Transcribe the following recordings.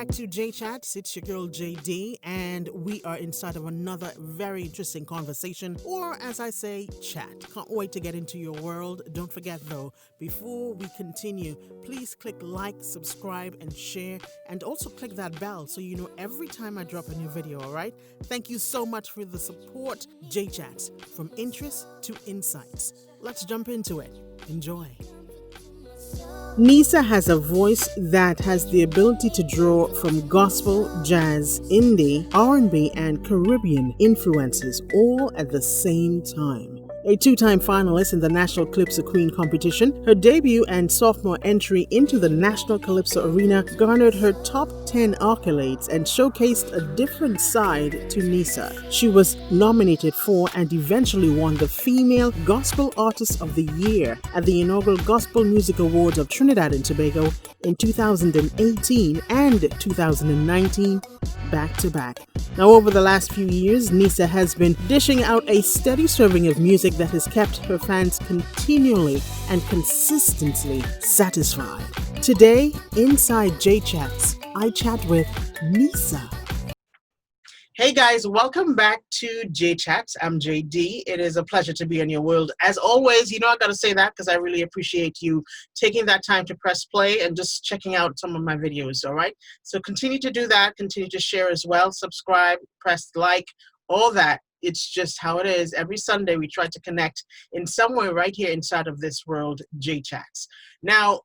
back to Jchats. It's your girl JD, and we are inside of another very interesting conversation, or as I say, chat. Can't wait to get into your world. Don't forget though, before we continue, please click like, subscribe, and share, and also click that bell so you know every time I drop a new video, alright? Thank you so much for the support. Jchats, from interest to insights. Let's jump into it. Enjoy. Nisa has a voice that has the ability to draw from gospel, jazz, indie, R&B, and Caribbean influences all at the same time. A two-time finalist in the National Calypso Queen Competition, her debut and sophomore entry into the National Calypso arena garnered her top 10 accolades and showcased a different side to Nisa. She was nominated for and eventually won the Female Gospel Artist of the Year at the inaugural Gospel Music Awards of Trinidad and Tobago in 2018 and 2019, back to back. Now, over the last few years, Nisa has been dishing out a steady serving of music that has kept her fans continually and consistently satisfied. Today, inside Jchats, I chat with Nisa. Hey guys, welcome back to Jchats. I'm JD. It is a pleasure to be in your world. As always, you know I gotta say that because I really appreciate you taking that time to press play and just checking out some of my videos, all right? So continue to do that, continue to share as well, subscribe, press like, all that. It's just how it is. Every Sunday we try to connect in some way right here inside of this world, Jchats. Now,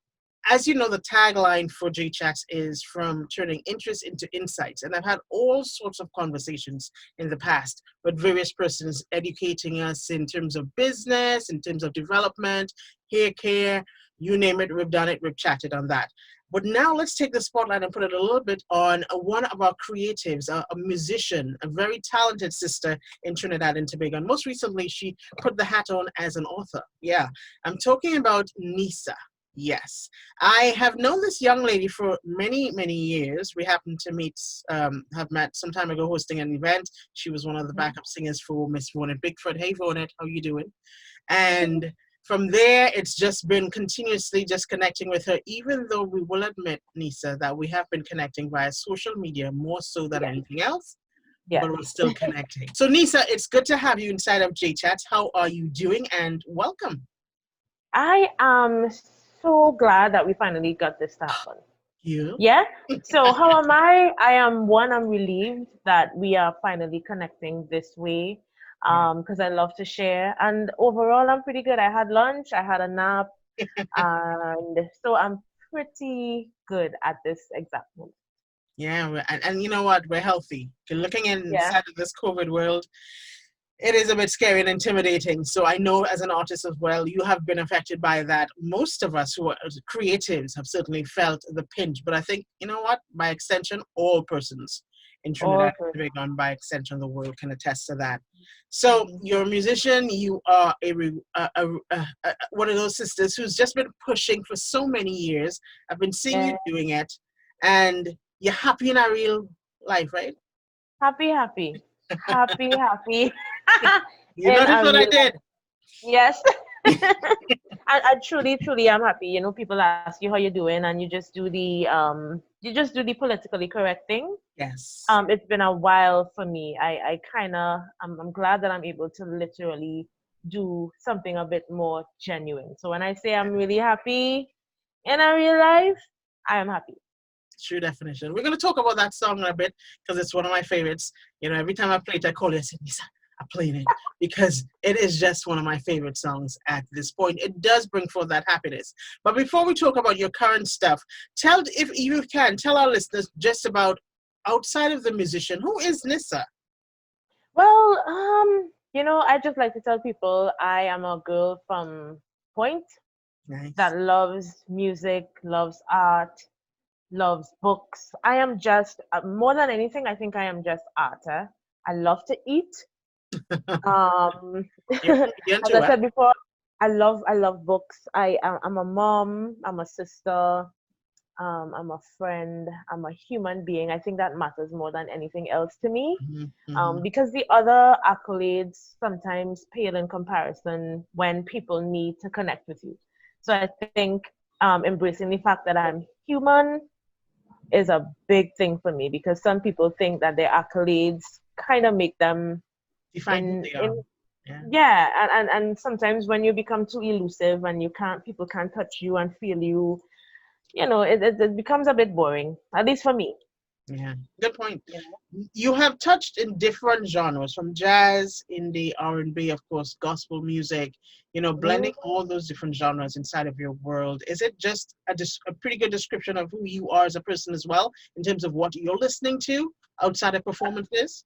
as you know, the tagline for Jchats is from turning interest into insights. And I've had all sorts of conversations in the past with various persons educating us in terms of business, in terms of development, hair care, you name it, we've done it, we've chatted on that. But now let's take the spotlight and put it a little bit on one of our creatives, a musician, a very talented sister in Trinidad and Tobago. And most recently, she put the hat on as an author. Yeah, I'm talking about Nisa. Yes, I have known this young lady for many, many years. We happened to have met some time ago hosting an event. She was one of the backup singers for Miss Vonette Bigford. Hey, Vonette, how you doing? And from there, it's just been continuously just connecting with her, even though we will admit, Nisa, that we have been connecting via social media more so than anything else. Yeah. But we're still connecting. So, Nisa, it's good to have you inside of Jchats. How are you doing? And welcome. I am so glad that we finally got this to happen. Yeah. So how am I? I'm relieved that we are finally connecting this way. Because I love to share. And overall I'm pretty good. I had lunch, I had a nap, and so I'm pretty good at this exact moment. Yeah, and you know what? We're healthy. Looking inside of this COVID world, it is a bit scary and intimidating. So I know as an artist as well, you have been affected by that. Most of us who are creatives have certainly felt the pinch. But I think, you know what? By extension, all persons in Trinidad and Tobago, and by extension, the world can attest to that. So you're a musician. You are one of those sisters who's just been pushing for so many years. I've been seeing you doing it. And you're happy in a real life, right? Happy. You noticed what I did? Yes. I truly am happy. You know, people ask you how you're doing, and you just do the politically correct thing. Yes. It's been a while for me. I'm glad that I'm able to literally do something a bit more genuine. So when I say I'm really happy in a real life, I am happy. True definition. We're going to talk about that song in a bit because it's one of my favorites. You know, every time I play it, I call it, I say, Nisa, I played it because it is just one of my favorite songs at this point. It does bring forth that happiness. But before we talk about your current stuff, if you can, tell our listeners just about outside of the musician, who is Nisa? Well, you know, I just like to tell people I am a girl from Point that loves music, loves art, loves books. I am just more than anything. I think I am just art. I love to eat. As I said before, I love books. I'm a mom. I'm a sister. I'm a friend. I'm a human being. I think that matters more than anything else to me. Because the other accolades sometimes pale in comparison when people need to connect with you. So I think embracing the fact that I'm human, is a big thing for me, because some people think that their accolades kind of make them Define who they are. Yeah, and sometimes when you become too elusive and people can't touch you and feel you, it becomes a bit boring, at least for me. Yeah, good point. You have touched in different genres, from jazz, indie, R&B, of course, gospel music, blending all those different genres inside of your world. Is it just a pretty good description of who you are as a person as well, in terms of what you're listening to outside of performances?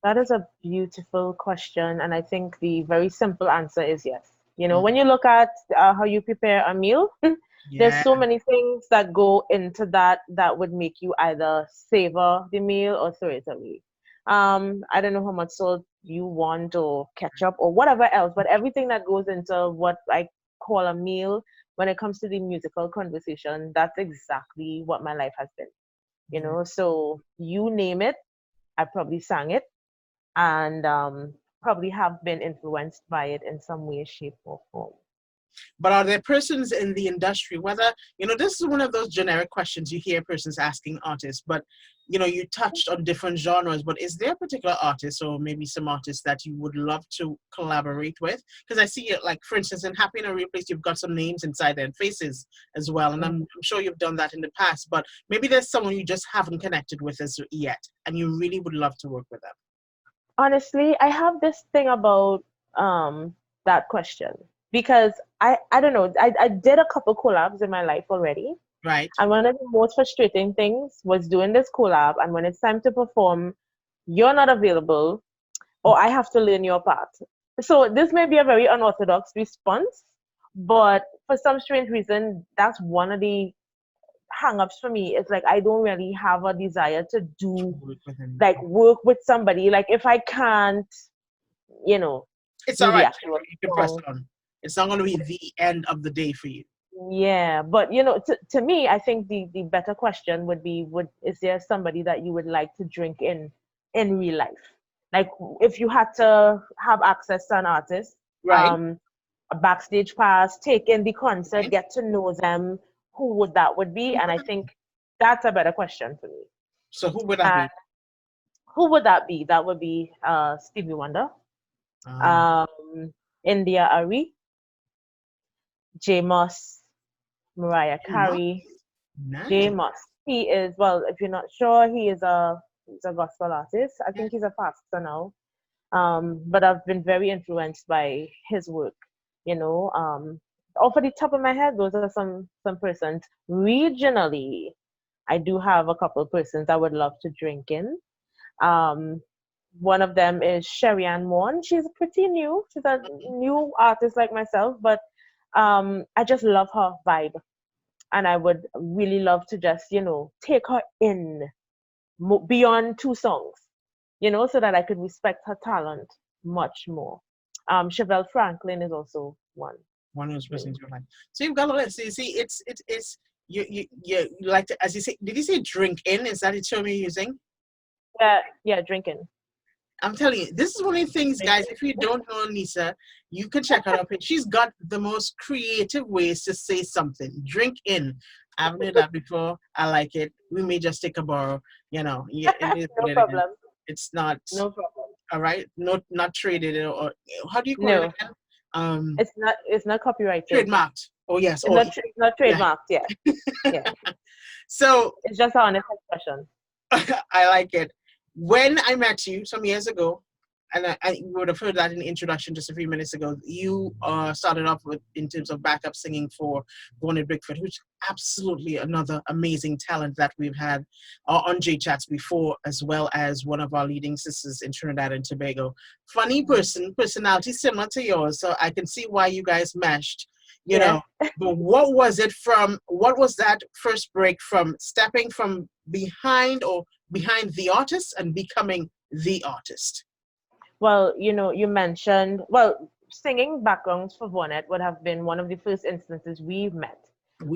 That is a beautiful question, and I think the very simple answer is yes. When you look at how you prepare a meal, there's so many things that go into that would make you either savor the meal or throw it away. I don't know how much salt you want or ketchup or whatever else, but everything that goes into what I call a meal when it comes to the musical conversation, that's exactly what my life has been. So you name it, I probably sang it, and probably have been influenced by it in some way, shape, or form. But are there persons in the industry, whether, this is one of those generic questions you hear persons asking artists, but, you touched on different genres, but is there a particular artist or maybe some artists that you would love to collaborate with? Because I see it, like, for instance, in Happy in a Real Place, you've got some names inside there and faces as well. And I'm sure you've done that in the past, but maybe there's someone you just haven't connected with as yet, and you really would love to work with them. Honestly, I have this thing about that question, because I don't know, I did a couple collabs in my life already. Right. And one of the most frustrating things was doing this collab, and when it's time to perform, you're not available, or I have to learn your part. So this may be a very unorthodox response, but for some strange reason, that's one of the hang-ups for me. It's like I don't really have a desire to work with somebody. Like, if I can't, it's all right. You can press on. It's not going to be the end of the day for you. Yeah, but to me, I think the better question would be, is there somebody that you would like to drink in real life? Like, if you had to have access to an artist, right, a backstage pass, take in the concert, get to know them, who would that be? And I think that's a better question for me. So who would that be? Who would that be? That would be Stevie Wonder, India Ari, J Moss, Mariah Carey. J Moss. He is, well, if you're not sure, he's a gospel artist. I think he's a pastor now. But I've been very influenced by his work. Off the top of my head, those are some persons. Regionally, I do have a couple of persons I would love to drink in. One of them is Sherry Ann Moore. She's pretty new. She's a new artist like myself, but I just love her vibe. And I would really love to just, take her in beyond 2 songs, so that I could respect her talent much more. Chevelle Franklin is also one. One of those persons you're like. So you've got a list. So you see, it's you like to, as you say, did you say drink in? Is that the term you're using? Yeah, drinking. I'm telling you, this is one of the things, guys. If you don't know Nisa, you can check her out. She's got the most creative ways to say something. Drink in. I've heard that before. I like it. We may just take a borrow. Yeah, it is no problem. It's not. No problem. All right, not traded, or how do you call it again? It's not copyrighted. Trademarked. Oh yes. It's not trademarked. Yeah. Yeah. So it's just an honest expression. I like it. When I met you some years ago, and I would have heard that in the introduction just a few minutes ago, you started off with, in terms of backup singing for Garnered Bigfoot, which absolutely another amazing talent that we've had on Jchats before, as well as one of our leading sisters in Trinidad and Tobago. Funny personality similar to yours, so I can see why you guys meshed. You know, but what was that first break from stepping from behind the artist and becoming the artist? Well, you mentioned, singing backgrounds for Vonnet would have been one of the first instances we've met.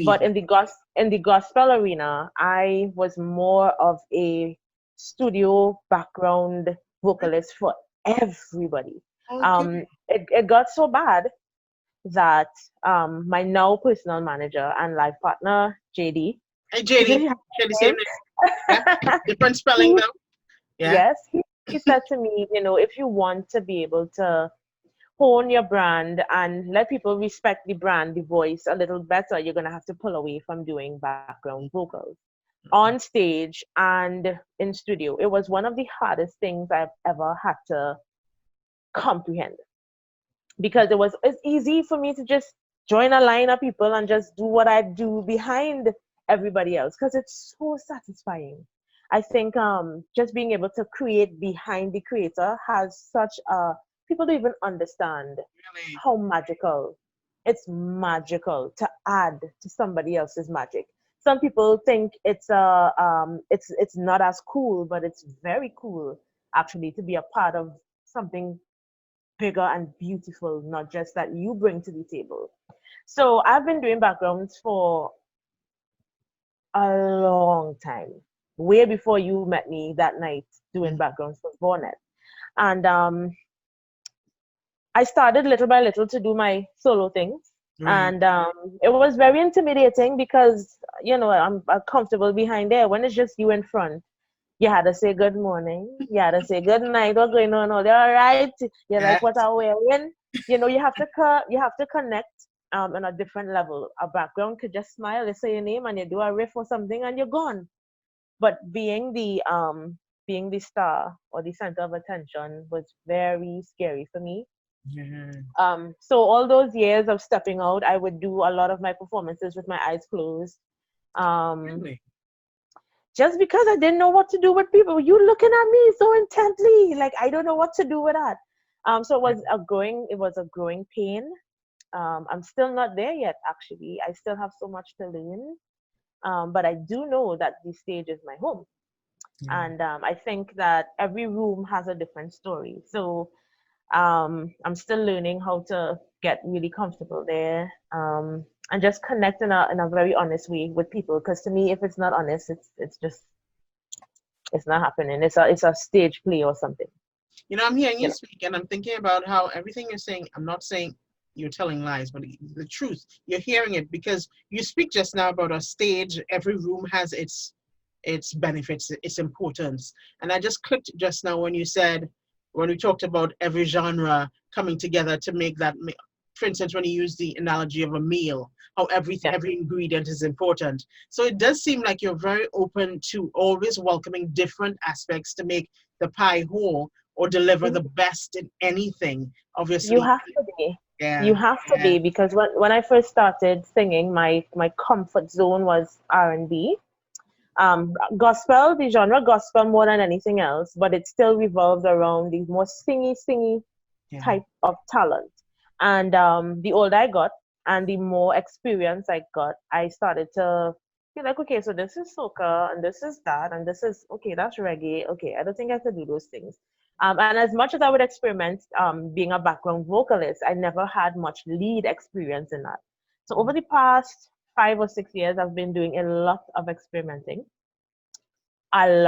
But in the gospel arena, I was more of a studio background vocalist for everybody. Okay. It got so bad that my now personal manager and life partner, JD. Hey, JD. Yeah. Different spelling though. Yeah. Yes, he said to me, if you want to be able to hone your brand and let people respect the brand, the voice a little better, you're gonna have to pull away from doing background vocals on stage and in studio. It was one of the hardest things I've ever had to comprehend because it's easy for me to just join a line of people and just do what I do behind everybody else because it's so satisfying. I think just being able to create behind the creator has such a people don't even understand Really? how magical it's magical to add to somebody else's magic. Some people think it's not as cool, but it's very cool actually to be a part of something bigger and beautiful, not just that you bring to the table. So I've been doing backgrounds for a long time, way before you met me that night doing backgrounds for Bonnet. And I started little by little to do my solo things. Right. And it was very intimidating because, I'm comfortable behind there. When it's just you in front, you had to say good morning. You had to say good night. What's going on? Oh, they're all right. You like what I'm wearing. You have to connect on a different level. A background could just smile, they say your name, and you do a riff or something, and you're gone. But being the star or the center of attention was very scary for me. So all those years of stepping out, I would do a lot of my performances with my eyes closed. Really? Just because I didn't know what to do with people. You looking at me so intently, like I don't know what to do with that. So it was a growing pain. I'm still not there yet, actually. I still have so much to learn. But I do know that the stage is my home. And I think that every room has a different story. So I'm still learning how to get really comfortable there, and just connect in a very honest way with people. Because to me, if it's not honest, it's not happening. It's a stage play or something. I'm hearing you speak, and I'm thinking about how everything you're saying. I'm not saying you're telling lies, but the truth. You're hearing it because you speak just now about a stage. Every room has its benefits, its importance, and I just clicked just now when we talked about every genre coming together to make that. For instance, when you use the analogy of a meal, how every ingredient is important. So it does seem like you're very open to always welcoming different aspects to make the pie whole or deliver the best in anything. Obviously, you have to be. Yeah, you have to be, because when I first started singing, my comfort zone was R&B. Gospel, the genre gospel more than anything else, but it still revolves around the more singy type of talent. And the older I got and the more experience I got, I started to feel like, okay, so this is soca and this is that and this is, okay, that's reggae. Okay, I don't think I could do those things. And as much as I would experiment being a background vocalist, I never had much lead experience in that. So over the past 5 or 6 years, I've been doing a lot of experimenting. And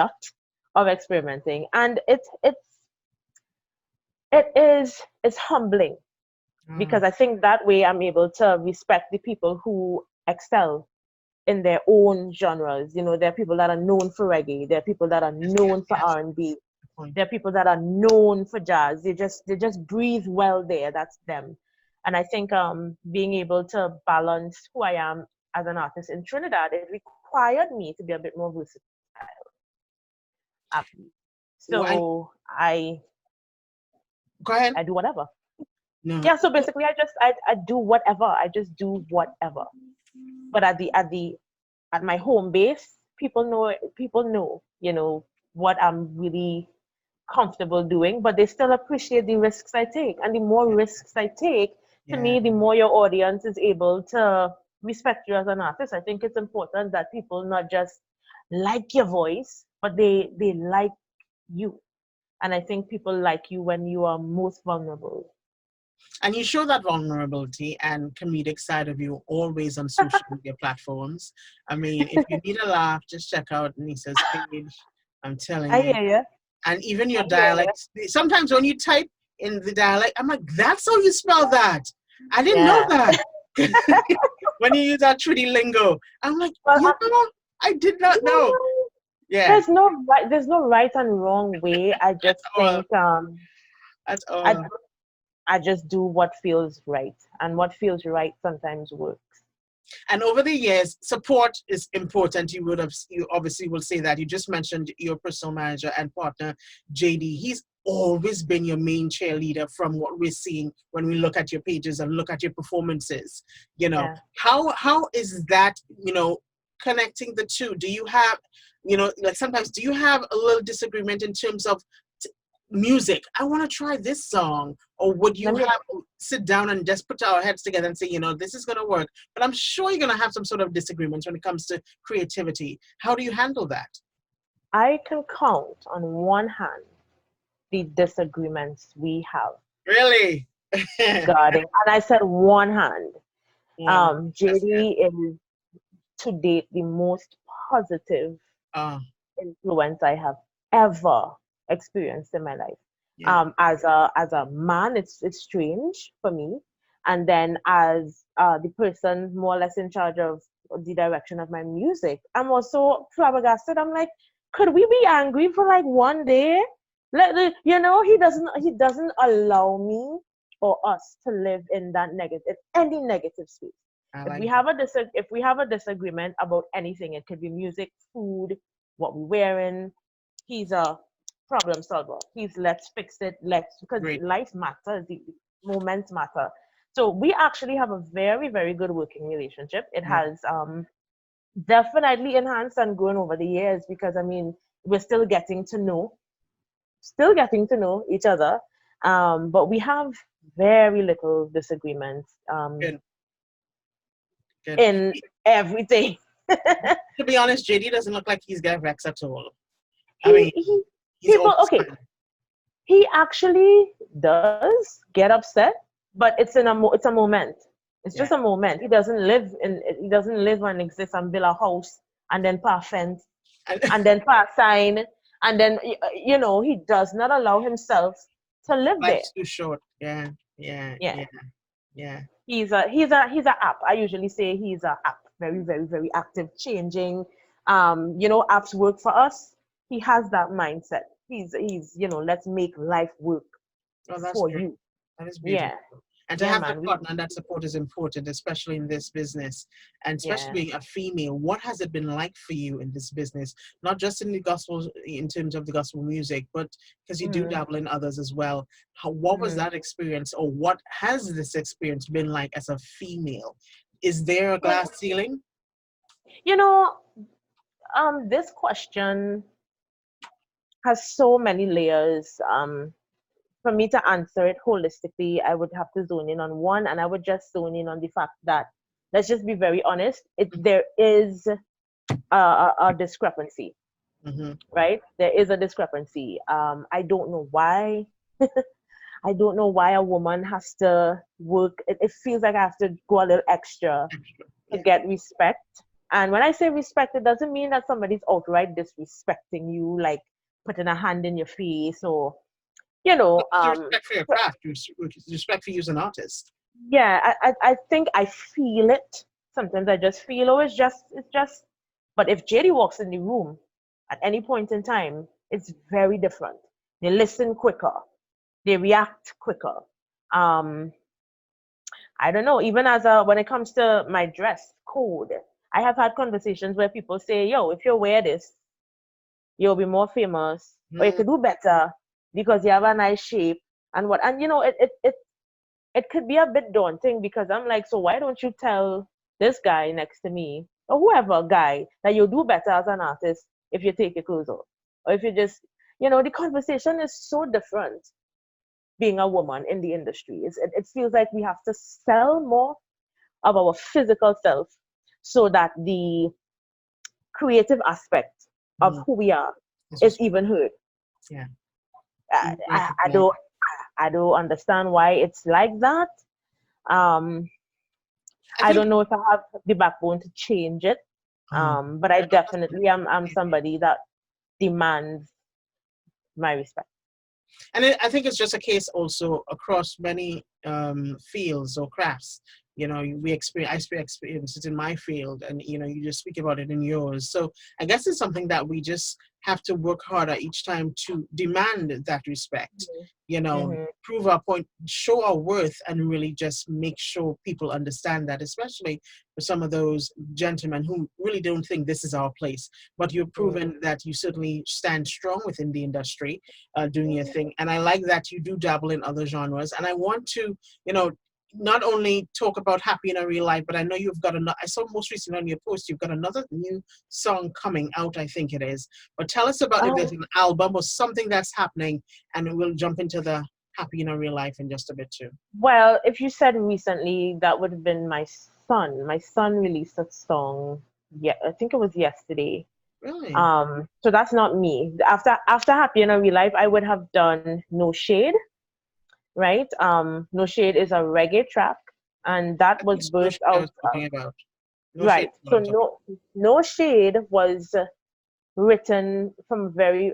it's humbling, because I think that way I'm able to respect the people who excel in their own genres. There are people that are known for reggae, there are people that are known for R&B, there are people that are known for jazz. They just breathe well there. That's them. And I think being able to balance who I am as an artist in Trinidad, it required me to be a bit more versatile. So I go ahead. I do whatever. No. Yeah, so basically I do whatever. I just do whatever. But at my home base, people know, what I'm really comfortable doing, but they still appreciate the risks I take. And the more risks I take, to me, the more your audience is able to respect you as an artist. I think it's important that people not just like your voice, but they like you. And I think people like you when you are most vulnerable. And you show that vulnerability and comedic side of you always on social media platforms. I mean, if you need a laugh, just check out Nisa's page. I'm telling you. I hear you. And even your dialect. Sometimes when you type in the dialect, I'm like, that's how you spell that. I didn't know that. When you use that Trinity lingo, I'm like, I did not know. Yeah. There's no right and wrong way. I just think That's all. I just do what feels right, and what feels right sometimes works. And over the years, support is important. You obviously will say that. You just mentioned your personal manager and partner, JD. He's always been your main cheerleader from what we're seeing when we look at your pages and look at your performances. You know, Yeah. how is that, connecting the two? Do you have, like sometimes do you have a little disagreement in terms of music? I want to try this song. Or would you sit down and just put our heads together and say, this is going to work? But I'm sure you're going to have some sort of disagreements when it comes to creativity. How do you handle that? I can count on one hand the disagreements we have. Really? Regarding, and I said one hand. JD is to date the most positive influence I have ever experienced in my life. Yeah. As a man, it's strange for me, and then as the person more or less in charge of the direction of my music, I'm also flabbergasted. I'm like, could we be angry for like one day? He doesn't allow me or us to live in that any negative space. If we have a disagreement about anything, it could be music, food, what we're wearing, he's a problem solver. Let's fix it, because life matters, the moments matter. So we actually have a very, very good working relationship. It has definitely enhanced and grown over the years, because we're still getting to know each other. But we have very little disagreements. Good. In everything. To be honest, JD doesn't look like he's got vexed at all. He actually does get upset, but it's a moment. It's just a moment. He doesn't live and exist and build a house and then pass fence and then pass sign, and then he does not allow himself to live there. Life's too short. Yeah. He's a app. I usually say he's a app. Very, very, very active, changing. Apps work for us. He has that mindset. He's let's make life work for you. That is beautiful. Yeah. And to have a partner and that support is important, especially in this business. And especially being a female, what has it been like for you in this business? Not just in the gospel, in terms of the gospel music, but because you do dabble in others as well. What was that experience, or what has this experience been like as a female? Is there a glass ceiling? This question has so many layers. For me to answer it holistically, I would have to zone in on one, and I would just zone in on the fact that, let's just be very honest, there is a discrepancy, right? There is a discrepancy. I don't know why. I don't know why a woman has to work. It feels like I have to go a little extra to get respect. And when I say respect, it doesn't mean that somebody's outright disrespecting you, like putting a hand in your face, or respect for your craft, respect for you as an artist. Yeah, I think I feel it. Sometimes I just feel, it's just. But if JD walks in the room at any point in time, it's very different. They listen quicker, they react quicker. I don't know. Even when it comes to my dress code, I have had conversations where people say, "Yo, if you wear this, you'll be more famous, or you could do better because you have a nice shape." And it could be a bit daunting, because I'm like, so why don't you tell this guy next to me, or whoever guy, that you'll do better as an artist if you take your clothes off, or if you just, the conversation is so different being a woman in the industry. It feels like we have to sell more of our physical self so that the creative aspect of who we are is even heard. Yeah. I don't understand why it's like that. I don't know if I have the backbone to change it. But I definitely am somebody that demands my respect. And I think it's just a case also across many fields or crafts. I experience it in my field, and you just speak about it in yours. So I guess it's something that we just have to work harder each time to demand that respect, prove our point, show our worth, and really just make sure people understand that, especially for some of those gentlemen who really don't think this is our place. But you've proven that you certainly stand strong within the industry, doing your thing. And I like that you do dabble in other genres. And I want to, not only talk about Happy in a Real Life, but I know you've got I saw most recently on your post, you've got another new song coming out, I think it is. But tell us about if there's an album or something that's happening, and we'll jump into the Happy in a Real Life in just a bit too. Well, if you said recently, that would have been my son. My son released a song. Yeah, I think it was yesterday. Really? So that's not me. After Happy in a Real Life, I would have done No Shade. Right? No Shade is a reggae track, and that was birthed out. Right. So No Shade was written from a very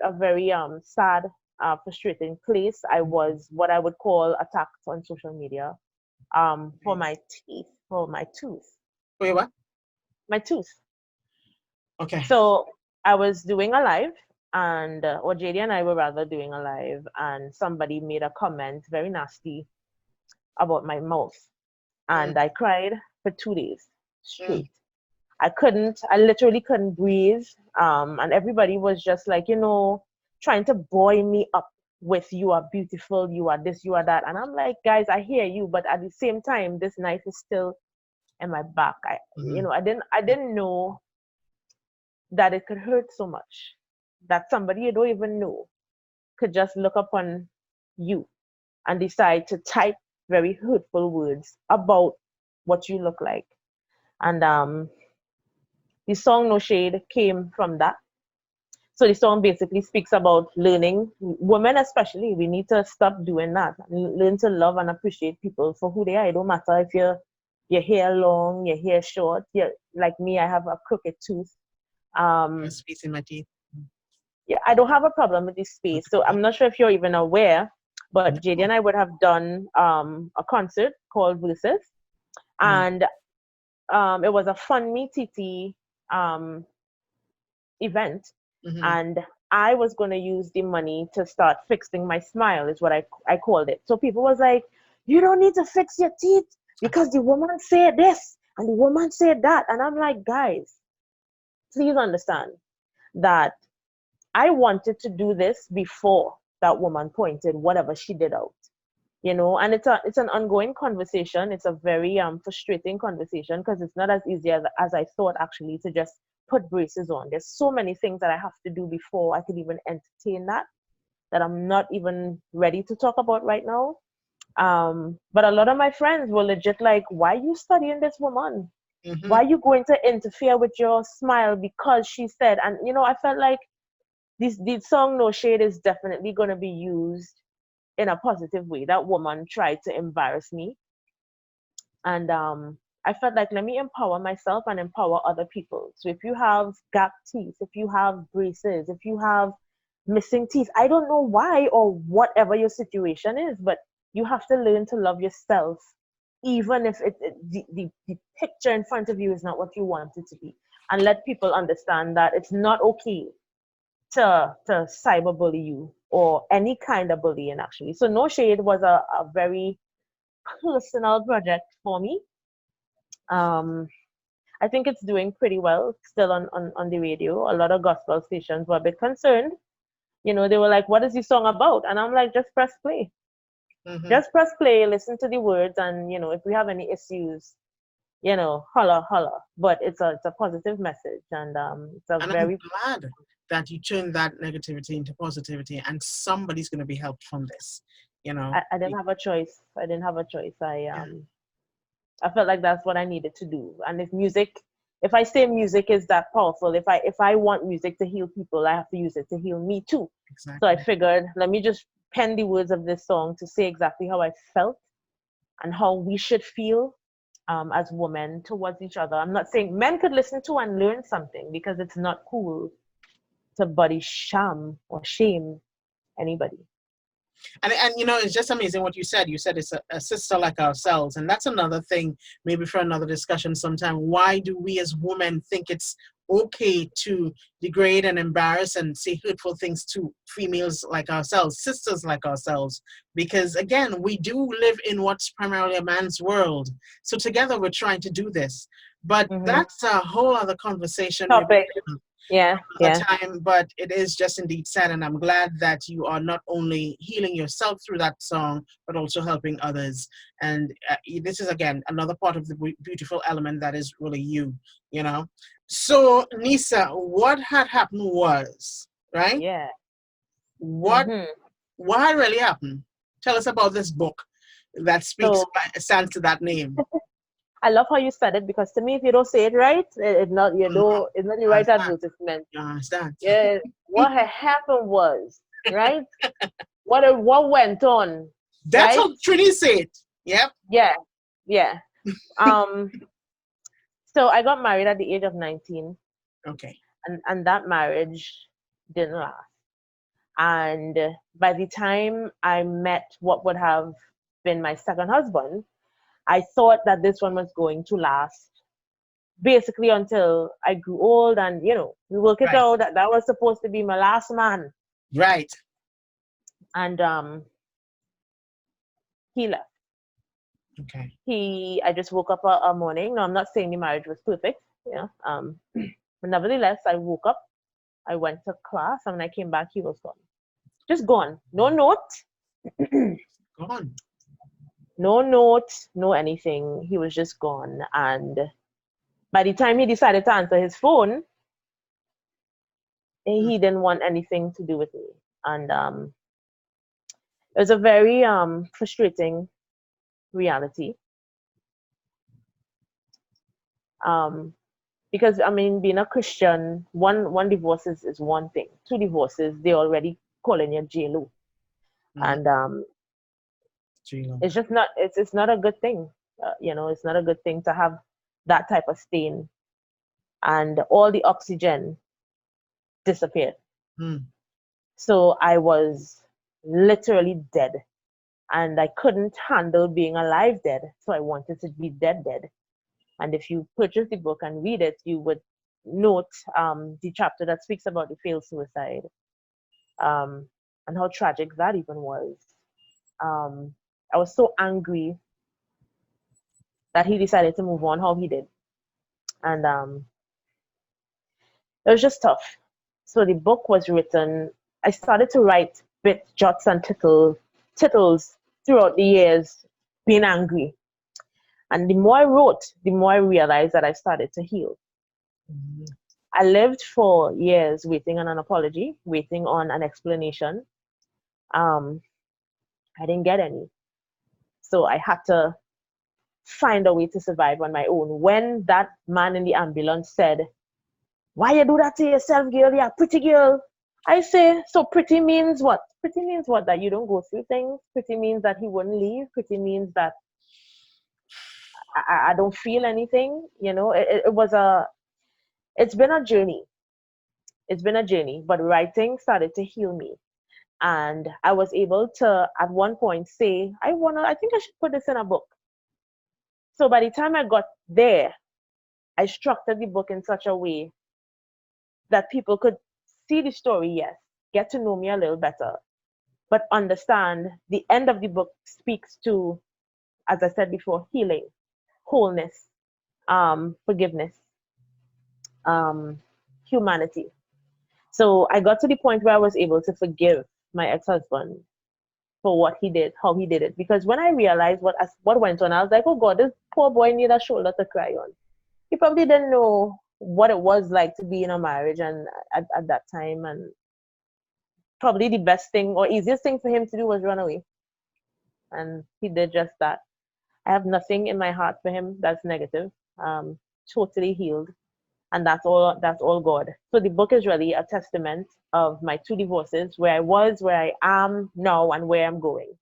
sad, frustrating place. I was what I would call attacked on social media, for my teeth, for my tooth. Wait, what? My tooth. Okay. So I was doing a live, and or JD and I were rather doing a live, and somebody made a comment very nasty about my mouth, and I cried for 2 days straight. I literally couldn't breathe, and everybody was just like, trying to buoy me up with, you are beautiful, you are this, you are that, and I'm like, guys, I hear you, but at the same time, this knife is still in my back. I didn't know that it could hurt so much, that somebody you don't even know could just look upon you and decide to type very hurtful words about what you look like. And the song No Shade came from that. So the song basically speaks about learning, women especially, we need to stop doing that. Learn to love and appreciate people for who they are. It don't matter if your hair long, your hair short. Like me, I have a crooked tooth. Space in my teeth. Yeah, I don't have a problem with this space. So I'm not sure if you're even aware, but JD and I would have done a concert called Versus, and it was a Fund Me TT event, and I was going to use the money to start fixing my smile, is what I called it. So people was like, you don't need to fix your teeth because the woman said this and the woman said that. And I'm like, guys, please understand that I wanted to do this before that woman pointed whatever she did out, and it's an ongoing conversation. It's a very frustrating conversation, because it's not as easy as I thought, actually, to just put braces on. There's so many things that I have to do before I could even entertain that I'm not even ready to talk about right now. But a lot of my friends were legit like, why are you studying this woman? Why are you going to interfere with your smile because she said? And I felt like the song No Shade is definitely going to be used in a positive way. That woman tried to embarrass me, and I felt like, let me empower myself and empower other people. So if you have gap teeth, if you have braces, if you have missing teeth, I don't know why or whatever your situation is, but you have to learn to love yourself, even if the picture in front of you is not what you want it to be, and let people understand that it's not okay to cyberbully you or any kind of bullying, actually. So No Shade was a very personal project for me. I think it's doing pretty well still on the radio. A lot of gospel stations were a bit concerned. They were like, what is the song about? And I'm like, just press play. Just press play, listen to the words, and if we have any issues, holla. But it's a positive message, and it's a and very I'm glad that you turn that negativity into positivity, and somebody's going to be helped from this. I didn't have a choice. I felt like that's what I needed to do. And if I say music is that powerful, if I want music to heal people, I have to use it to heal me too. Exactly. So I figured, let me just pen the words of this song to say exactly how I felt and how we should feel as women towards each other. I'm not saying men could listen to and learn something, because it's not cool to body shame or shame anybody. And it's just amazing what you said. You said it's a sister like ourselves. And that's another thing, maybe for another discussion sometime. Why do we as women think it's okay to degrade and embarrass and say hurtful things to females like ourselves, sisters like ourselves? Because again, we do live in what's primarily a man's world. So together we're trying to do this. But that's a whole other conversation. Topic. Yeah. Time, but it is just indeed sad, and I'm glad that you are not only healing yourself through that song, but also helping others. And this is again another part of the beautiful element that is really you. So Nisa, what had happened was, right? Yeah. What really happened? Tell us about this book that stands to that name. I love how you said it, because to me, if you don't say it right, it's not the right advertisement. You understand? Yeah, what had happened was, right? what went on? That's right? how Trini said it. Yep. Yeah. So I got married at the age of 19. Okay. And that marriage didn't last. And by the time I met what would have been my second husband, I thought that this one was going to last basically until I grew old, and we work it out that was supposed to be my last man. Right. And he left. Okay. I just woke up a morning. No, I'm not saying the marriage was perfect. But nevertheless, I woke up, I went to class, and when I came back, he was gone. Just gone. No note. Gone. No note, no anything. He was just gone. And by the time he decided to answer his phone, he didn't want anything to do with me. And it was a very frustrating reality. Because being a Christian, one divorce is one thing. 2 divorces, they already calling you JLo. And it's just not it's not a good thing. It's not a good thing to have that type of stain, and all the oxygen disappeared. So I was literally dead, and I couldn't handle being alive dead, so I wanted to be dead. And if you purchase the book and read it, you would note the chapter that speaks about the failed suicide, and how tragic that even was. I was so angry that he decided to move on how he did. And it was just tough. So the book was written. I started to write bits, jots, and tittles throughout the years, being angry. And the more I wrote, the more I realized that I started to heal. I lived for years waiting on an apology, waiting on an explanation. I didn't get any. So I had to find a way to survive on my own. When that man in the ambulance said, "Why you do that to yourself, girl? You're a pretty girl." I say, so pretty means what? Pretty means what? That you don't go through things. Pretty means that he wouldn't leave. Pretty means that I don't feel anything. It's been a journey. It's been a journey, but writing started to heal me. And I was able to, at one point, say, I think I should put this in a book. So by the time I got there, I structured the book in such a way that people could see the story, yes, get to know me a little better, but understand the end of the book speaks to, as I said before, healing, wholeness, forgiveness, humanity. So I got to the point where I was able to forgive my ex-husband for what he did, how he did it. Because when I realized what went on, I was like, oh God, this poor boy need a shoulder to cry on. He probably didn't know what it was like to be in a marriage and at that time. And probably the best thing or easiest thing for him to do was run away. And he did just that. I have nothing in my heart for him that's negative. Totally healed. And that's all God. So the book is really a testament of my 2 divorces, where I was, where I am now, and where I'm going.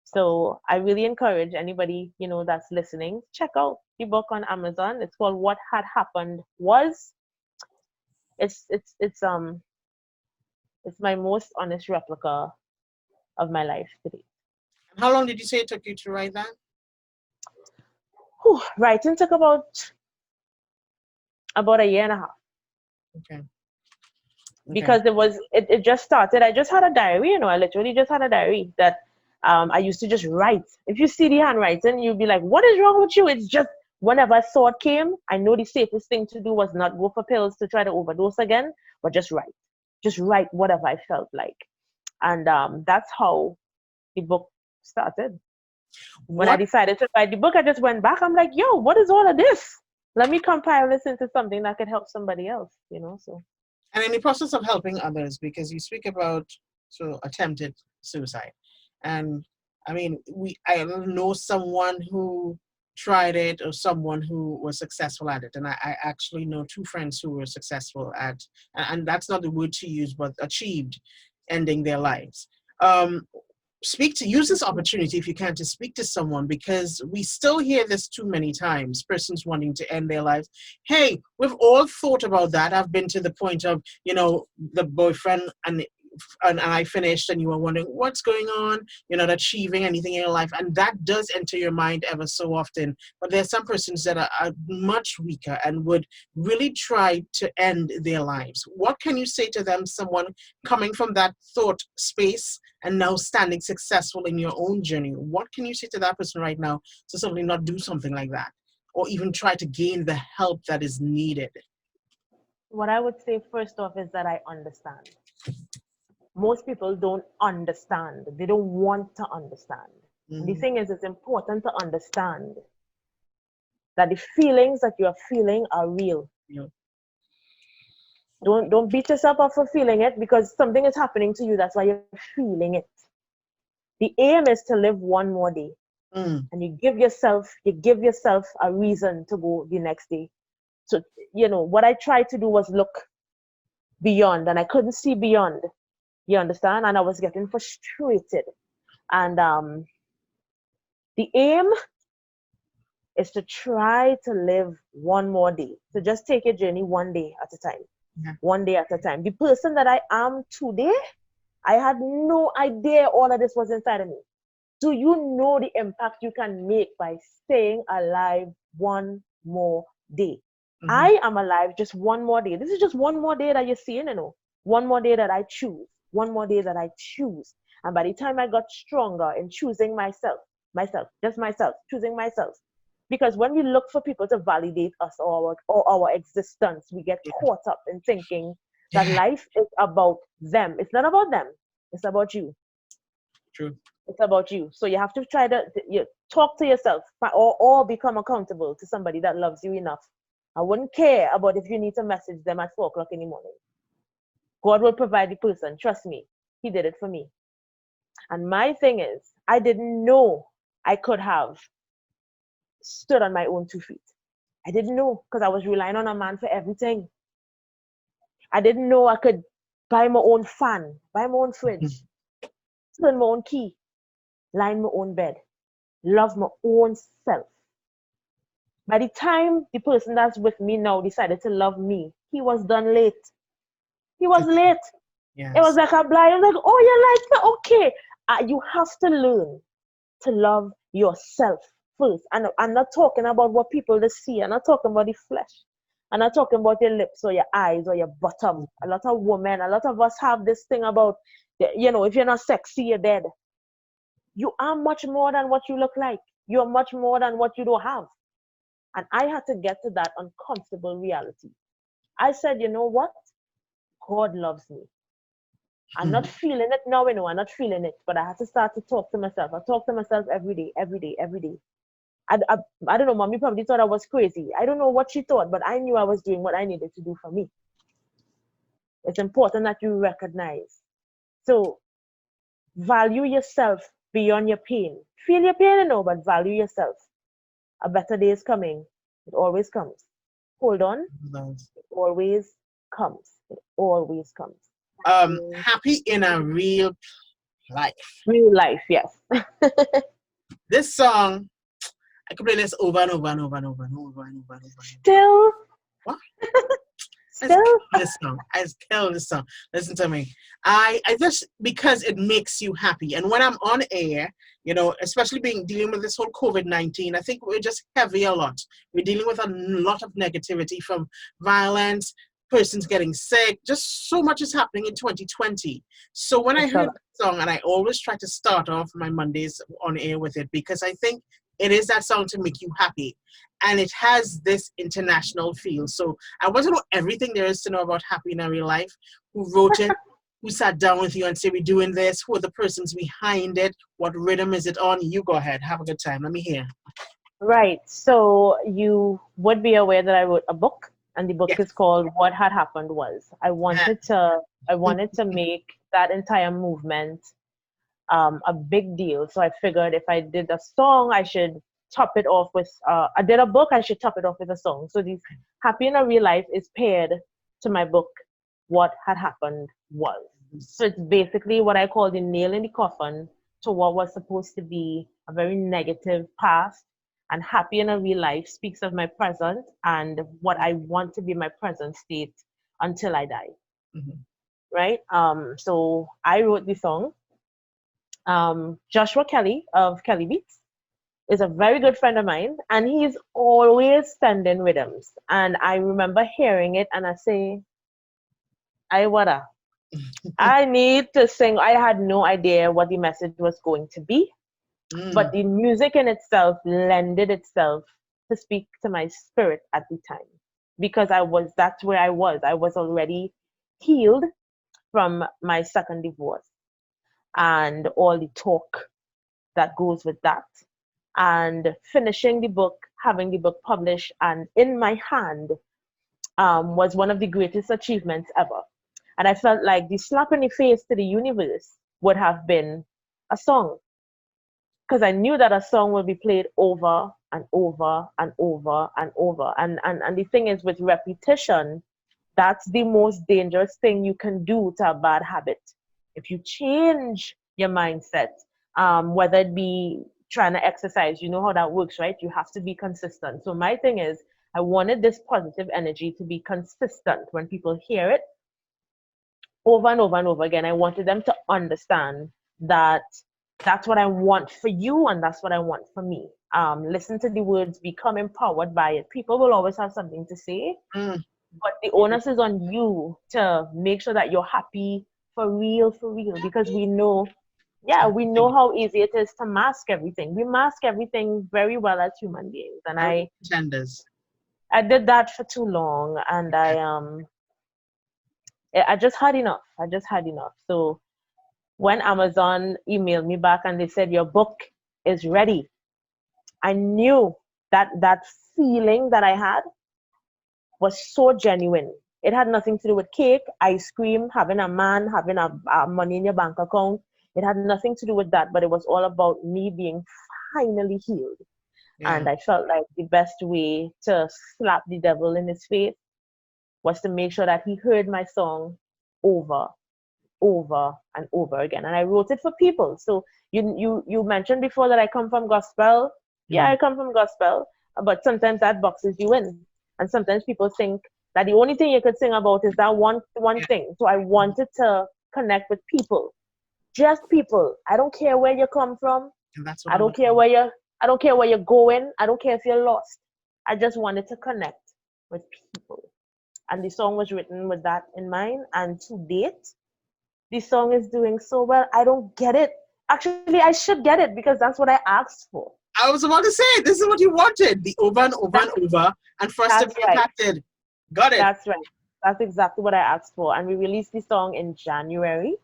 So I really encourage anybody, that's listening, check out the book on Amazon. It's called What Had Happened Was. It's my most honest replica of my life today. How long did you say it took you to write that? Writing took about a year and a half. Okay. Because it just started. I just had a diary, I literally just had a diary that I used to just write. If you see the handwriting, you'll be like, what is wrong with you? It's just whenever a thought came, I know the safest thing to do was not go for pills to try to overdose again, but just write. Just write whatever I felt like. And that's how the book started. When I decided to write the book, I just went back. I'm like, yo, what is all of this? Let me compile this into something that could help somebody else, so. And in the process of helping others, because you speak about attempted suicide, and I mean, I know someone who tried it or someone who was successful at it, and I actually know 2 friends who were successful at, and that's not the word to use, but achieved ending their lives. Use this opportunity if you can to speak to someone, because we still hear this too many times, persons wanting to end their lives. Hey, we've all thought about that. I've been to the point of, the boyfriend and I finished and you were wondering what's going on, you're not achieving anything in your life. And that does enter your mind ever so often. But there's some persons that are much weaker and would really try to end their lives. What can you say to them, someone coming from that thought space and now standing successful in your own journey? What can you say to that person right now to simply not do something like that, or even try to gain the help that is needed? What I would say first off is that I understand. Most people don't understand. They don't want to understand. The thing is, it's important to understand that the feelings that you are feeling are real. Yeah. Don't beat yourself up for feeling it, because something is happening to you. That's why you're feeling it. The aim is to live one more day. And you give yourself a reason to go the next day. So, what I tried to do was look beyond, and I couldn't see beyond. You understand? And I was getting frustrated. And the aim is to try to live one more day. So just take your journey one day at a time. Yeah. One day at a time. The person that I am today, I had no idea all of this was inside of me. Do you know the impact you can make by staying alive one more day? I am alive just one more day. This is just one more day that you're seeing, One more day that I choose. One more day that I choose. And by the time I got stronger in choosing myself, choosing myself. Because when we look for people to validate us or our existence, we get caught up in thinking that life is about them. It's not about them. It's about you. True. It's about you. So you have to try to talk to yourself or become accountable to somebody that loves you enough. I wouldn't care about if you need to message them at 4 o'clock in the morning. God will provide the person. Trust me. He did it for me. And my thing is, I didn't know I could have stood on my own 2 feet. I didn't know, because I was relying on a man for everything. I didn't know I could buy my own fan, buy my own fridge, turn my own key, lie in my own bed, love my own self. By the time the person that's with me now decided to love me, he was done late. He was late. Yes. It was like a blind. I was like, oh, you're like, okay. You have to learn to love yourself first. And I'm not talking about what people see. I'm not talking about the flesh. I'm not talking about your lips or your eyes or your bottom. A lot of women, a lot of us have this thing about, if you're not sexy, you're dead. You are much more than what you look like. You're much more than what you don't have. And I had to get to that uncomfortable reality. I said, you know what? God loves me. I'm not feeling it now, I'm not feeling it, but I had to start to talk to myself. I talk to myself every day. I don't know, Mommy probably thought I was crazy. I don't know what she thought, but I knew I was doing what I needed to do for me. It's important that you recognize. So value yourself beyond your pain. Feel your pain, but value yourself. A better day is coming. It always comes. Hold on. Nice. It always comes. It always comes. Happy in a real life. Real life, yes. This song, I could play this over and over and over and over and over and over. Still? What? Still? I kill this song. Listen to me. I just, because it makes you happy. And when I'm on air, you know, especially dealing with this whole COVID-19, I think we're just heavy a lot. We're dealing with a lot of negativity from violence, persons getting sick, just so much is happening in 2020. So when I heard that song, and I always try to start off my Mondays on air with it, because I think it is that song to make you happy. And it has this international feel. So I want to know everything there is to know about Happy in a Real Life. Who wrote it? Who sat down with you and said, we're doing this? Who are the persons behind it? What rhythm is it on? You go ahead. Have a good time. Let me hear. Right. So you would be aware that I wrote a book, and the book is called What Had Happened Was. I wanted to make that entire movement a big deal. So I figured if I did a song, I should top it off with I did a book, I should top it off with a song. So this Happy in a Real Life is paired to my book, What Had Happened Was. So it's basically what I call the nail in the coffin to what was supposed to be a very negative past. And Happy in a Real Life speaks of my present and what I want to be my present state until I die. Mm-hmm. Right? So I wrote the song. Joshua Kelly of Kelly Beats is a very good friend of mine, and he's always sending rhythms. And I remember hearing it, and I say, I need to sing. I had no idea what the message was going to be, but the music in itself lended itself to speak to my spirit at the time, because that's where I was. I was already healed from my second divorce and all the talk that goes with that. And finishing the book, having the book published and in my hand was one of the greatest achievements ever. And I felt like the slap in the face to the universe would have been a song. Because I knew that a song will be played over and over and over and over. And the thing is, with repetition, that's the most dangerous thing you can do to a bad habit. If you change your mindset, whether it be trying to exercise, you know how that works, right? You have to be consistent. So my thing is, I wanted this positive energy to be consistent when people hear it over and over and over again. I wanted them to understand that that's what I want for you and that's what I want for me. Listen to the words, become empowered by it. People will always have something to say, but the onus is on you to make sure that you're happy for real, because we know how easy it is to mask everything. We mask everything very well as human beings. And I did that for too long, and I just had enough. So when Amazon emailed me back and they said, your book is ready, I knew that feeling that I had was so genuine. It had nothing to do with cake, ice cream, having a man, having a money in your bank account. It had nothing to do with that, but it was all about me being finally healed. Yeah. And I felt like the best way to slap the devil in his face was to make sure that he heard my song over and over again. And I wrote it for people. So you mentioned before that I come from gospel. Yeah, I come from gospel, but sometimes that boxes you in. And sometimes people think that the only thing you could sing about is that one thing. So I wanted to connect with people. Just people. I don't care where you come from. I don't care where you're going. I don't care if you're lost. I just wanted to connect with people. And the song was written with that in mind. And to date, the song is doing so well. I don't get it. Actually, I should get it because that's what I asked for. I was about to say, this is what you wanted. The over and over and over. And for us to be impacted. Got it. That's right. That's exactly what I asked for. And we released the song in January.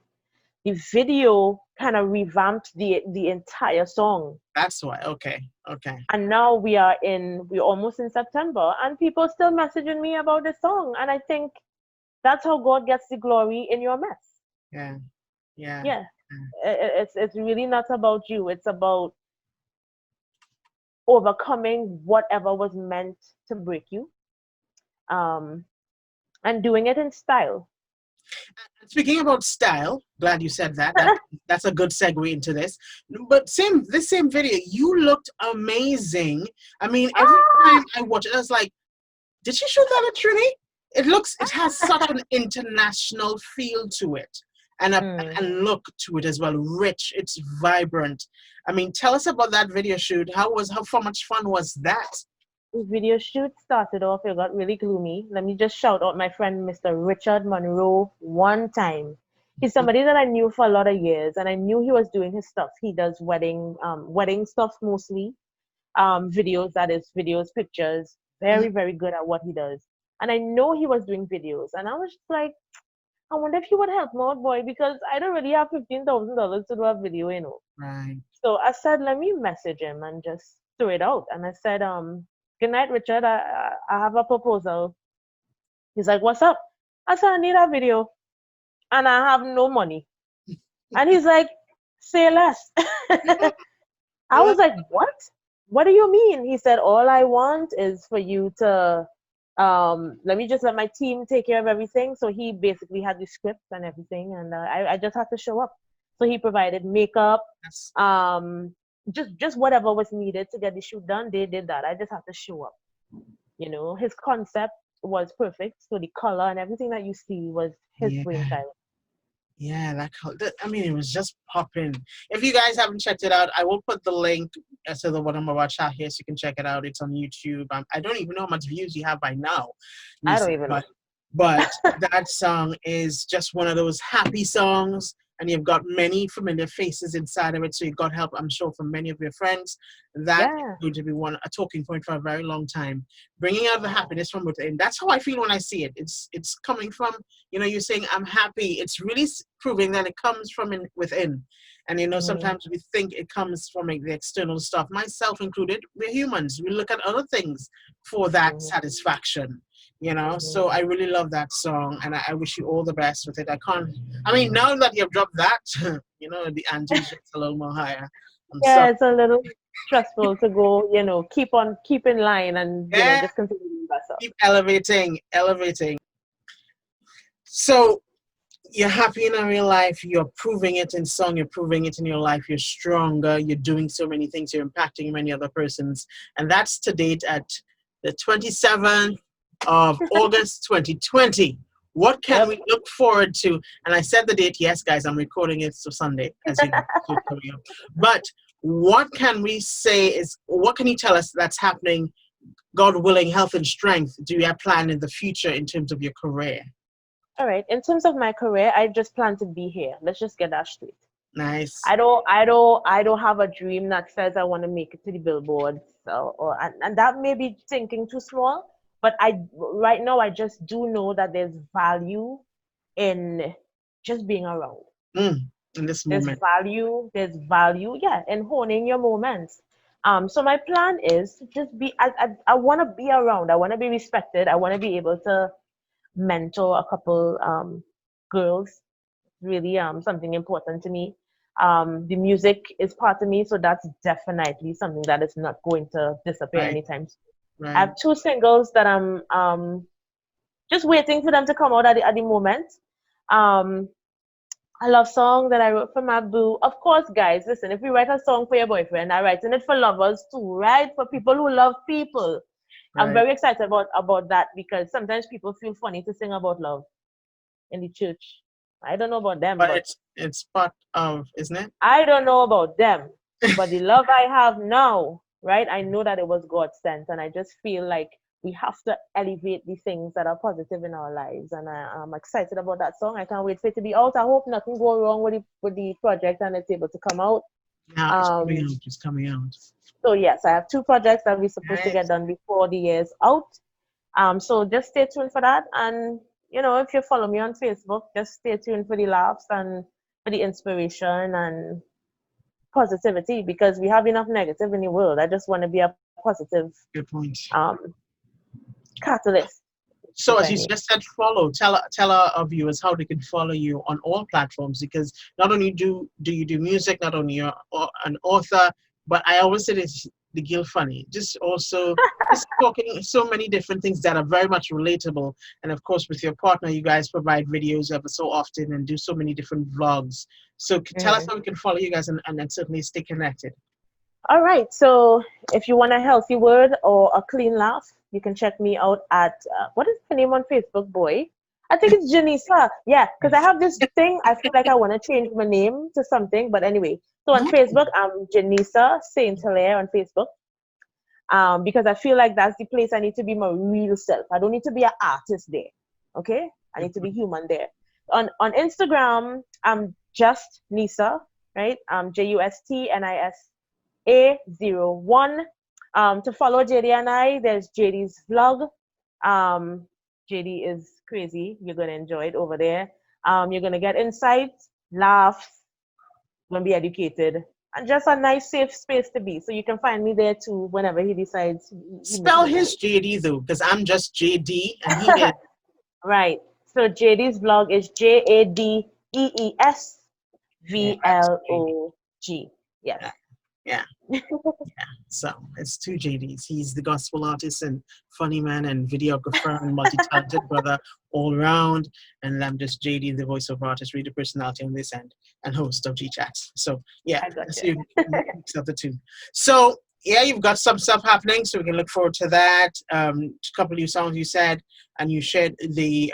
The video kind of revamped the entire song. That's why. Okay. And now we're almost in September, and people still messaging me about the song. And I think that's how God gets the glory in your mess. Yeah. It's really not about you. It's about overcoming whatever was meant to break you, and doing it in style. Speaking about style, glad you said that. That's a good segue into this. But this same video, you looked amazing. I mean, every time I watch it, I was like, did she shoot that at Trini? it has such an international feel to it, and and look to it as well. Rich, it's vibrant. I mean, tell us about that video shoot. How much fun was that? The video shoot started off, it got really gloomy. Let me just shout out my friend Mr. Richard Monroe one time. He's somebody that I knew for a lot of years, and I knew he was doing his stuff. He does wedding stuff mostly, videos, that is videos, pictures. Very, very good at what he does. And I know he was doing videos, and I was just like, I wonder if he would help me out, boy, because I don't really have $15,000 to do a video, you know. Right. So I said, let me message him and just throw it out. And I said, good night, Richard. I have a proposal. He's like, what's up? I said, I need a video, and I have no money. And he's like, say less. I was like, what? What do you mean? He said, all I want is for you to, let me just let my team take care of everything. So he basically had the script and everything, and I just had to show up. So he provided makeup, just whatever was needed to get the shoot done. They did that. I just had to show up. You know, his concept was perfect. So the color and everything that you see was his brainchild. Yeah, I mean, it was just popping. If you guys haven't checked it out, I will put the link to the bottom of our chat here so you can check it out. It's on YouTube. I don't even know how much views you have by now, Nisa, I don't even know. But that song is just one of those happy songs, and you've got many familiar faces inside of it. So you got help, I'm sure, from many of your friends. That is going to be a talking point for a very long time. Bringing out the happiness from within. That's how I feel when I see it. It's coming from, you're saying, I'm happy. It's really proving that it comes from within. And, sometimes we think it comes from the external stuff, myself included. We're humans. We look at other things for that satisfaction. So I really love that song, and I wish you all the best with it. Now that you've dropped that, the ante is a little more higher. It's a little stressful to go, keep in line and just continue doing that stuff. Keep elevating. So you're happy in real life, you're proving it in song, you're proving it in your life, you're stronger, you're doing so many things, you're impacting many other persons, and that's to date at the 27th of August 2020. What can we look forward to? And I said the date, yes, guys, I'm recording it so Sunday, as you know. But what can we say what can you tell us that's happening, God willing, health and strength, do you have planned in the future in terms of your career? All right. In terms of my career, I just plan to be here. Let's just get that straight. Nice. I don't have a dream that says I want to make it to the billboards, and that may be thinking too small. But right now I just do know that there's value in just being around. In this moment. There's value, in honing your moments. So my plan is to just be. I want to be around. I want to be respected. I want to be able to mentor a couple girls. Really something important to me. The music is part of me, so that's definitely something that is not going to disappear anytime soon. Right. I have 2 singles that I'm just waiting for them to come out at the moment. A love song that I wrote for my boo. Of course, guys, listen, if you write a song for your boyfriend, I'm writing it for lovers too, right? For people who love people. Right. I'm very excited about that, because sometimes people feel funny to sing about love in the church. I don't know about them. But it's part of, isn't it? I don't know about them. But the love I have now, right? I know that it was God sent, and I just feel like we have to elevate the things that are positive in our lives, and I'm excited about that song. I can't wait for it to be out. I hope nothing goes wrong with the project and it's able to come out. Yeah, it's coming out. So yes, I have 2 projects that we're supposed to get done before the year's out. So just stay tuned for that, and if you follow me on Facebook, just stay tuned for the laughs and for the inspiration and positivity, because we have enough negative in the world. I just want to be a positive. Good point. Catalyst. So as you just said, follow. Tell our viewers how they can follow you on all platforms, because not only do you do music, not only you're an author, but I always say this, the Gil funny, just also just talking so many different things that are very much relatable. And of course, with your partner, you guys provide videos ever so often and do so many different vlogs. So tell us how we can follow you guys and certainly stay connected. All right. So if you want a healthy word or a clean laugh, you can check me out at what is the name on Facebook, boy? I think it's Janisa. Yeah, because I have this thing. I feel like I want to change my name to something. But anyway, so on Facebook, I'm Janisa Saint Hilaire on Facebook. Because I feel like that's the place I need to be my real self. I don't need to be an artist there. Okay? I need to be human there. On Instagram, I'm just Nisa, right? JUSTNISA01. To follow JD and I, there's JD's vlog. JD is crazy. You're gonna enjoy it over there. You're gonna get insights, laughs, gonna be educated, and just a nice, safe space to be. So you can find me there too whenever he decides he Spell misses his JD though, because I'm just JD and he is. Right. So JD's blog is JADEESVLOG. Yes. Yeah. So it's two JDs. He's the gospel artist and funny man and videographer and multi-talented brother all around. And I'm just JD, the voiceover artist, radio personality on this end, and host of Jchats. So yeah, so you mix up the two. So yeah, you've got some stuff happening, so we can look forward to that. A couple of new songs you said, and you shared the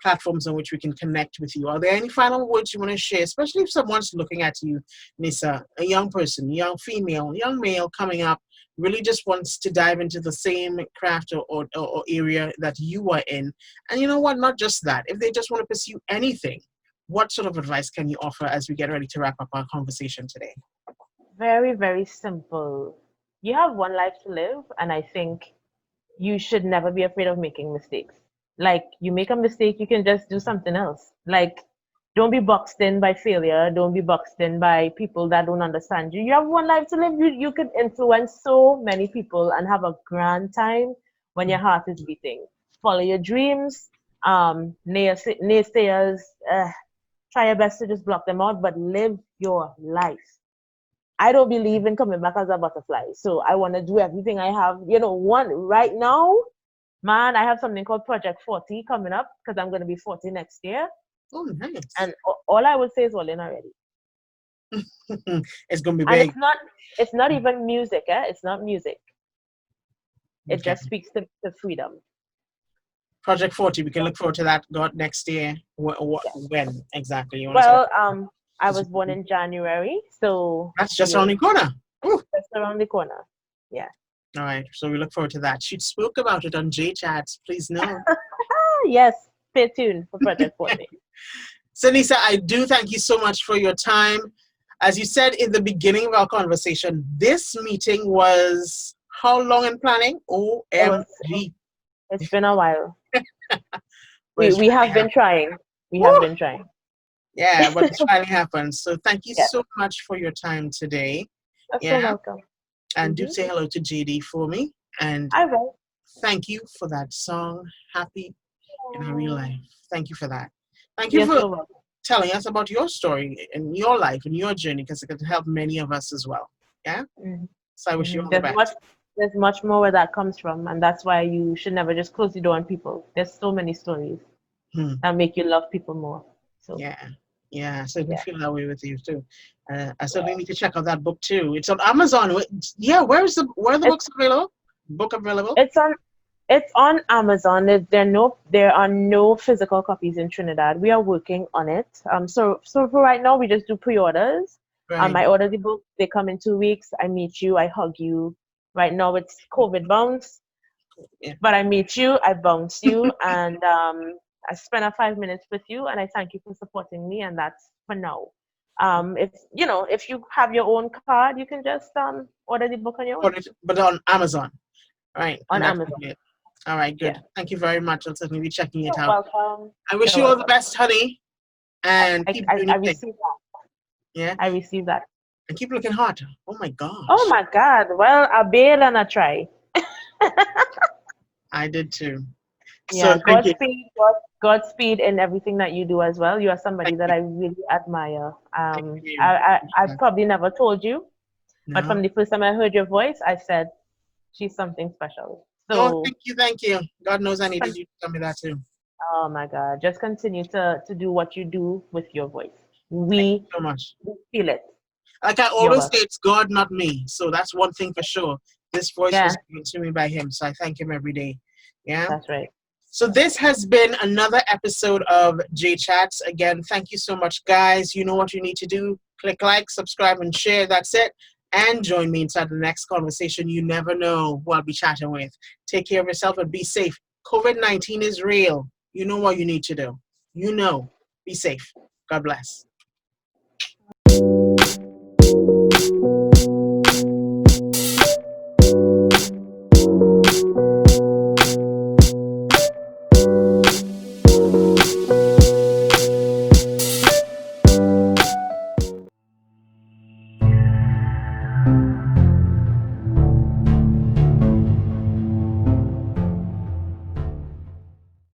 platforms on which we can connect with you. Are there any final words you want to share, especially if someone's looking at you, Nisa, a young person, young female, young male coming up, really just wants to dive into the same craft or area that you are in? And you know what, not just that, if they just want to pursue anything, what sort of advice can you offer as we get ready to wrap up our conversation today? Very, very simple. You have one life to live, and I think you should never be afraid of making mistakes. Like, you make a mistake, you can just do something else. Like, don't be boxed in by failure. Don't be boxed in by people that don't understand you. You have one life to live. You could influence so many people and have a grand time when your heart is beating. Follow your dreams. Naysayers, try your best to just block them out, but live your life. I don't believe in coming back as a butterfly. So I want to do everything I have. One right now, man, I have something called Project 40 coming up because I'm going to be 40 next year. Oh, nice. And all I would say is all in already. It's going to be big. And it's not even music, It's not music. It just speaks to freedom. Project 40, we can look forward to that next year. When exactly? I was born in January, so that's just around the corner. Ooh. Just around the corner. Yeah. All right. So we look forward to that. She spoke about it on Jchats. Please know. Yes. Stay tuned for Project 40. So Nisa, I do thank you so much for your time. As you said in the beginning of our conversation, this meeting was how long in planning? OMG. It's been a while. we have been trying. We have been trying. Yeah, but it's finally happened. So thank you so much for your time today. You're so welcome. And do say hello to JD for me. And I will. Thank you for that song, Happy in Our Real Life. Thank you for that. Thank you for telling us about your story and your life and your journey, because it can help many of us as well. Yeah? Mm-hmm. So I wish you all the best. There's much more where that comes from, and that's why you should never just close the door on people. There's so many stories that make you love people more. So yeah, so I feel that way with you too. I certainly need to check out that book too. It's on Amazon. Yeah, where are the books available? Book available? It's on Amazon. There are no physical copies in Trinidad. We are working on it. So for right now, we just do pre-orders. Right. I order the book. They come in 2 weeks. I meet you. I hug you. Right now, it's COVID bounce. Yeah. But I meet you. I bounce you, and I spend 5 minutes with you, and I thank you for supporting me. And that's for now. If you have your own card, you can just order the book on your own. But on Amazon, right? On Amazon. All right, good. Yeah. Thank you very much. I'll certainly be checking it out. Welcome. I wish you all the best, honey. And I received that. Yeah. I received that. And keep looking hot. Oh my gosh. Oh my God. Well, I bail and I try. I did too. Yeah, Godspeed in everything that you do as well. You are somebody that I really admire. I probably never told you, but from the first time I heard your voice, I said, she's something special. So, thank you. God knows I needed you to tell me that too. Oh my God. Just continue to do what you do with your voice. Thank you so much. We feel it. Like I always say, it's God, not me. So that's one thing for sure. This voice was given to me by him, so I thank him every day. Yeah? That's right. So this has been another episode of Jchats. Again, thank you so much, guys. You know what you need to do. Click like, subscribe, and share. That's it. And join me inside the next conversation. You never know who I'll be chatting with. Take care of yourself and be safe. COVID-19 is real. You know what you need to do. You know. Be safe. God bless.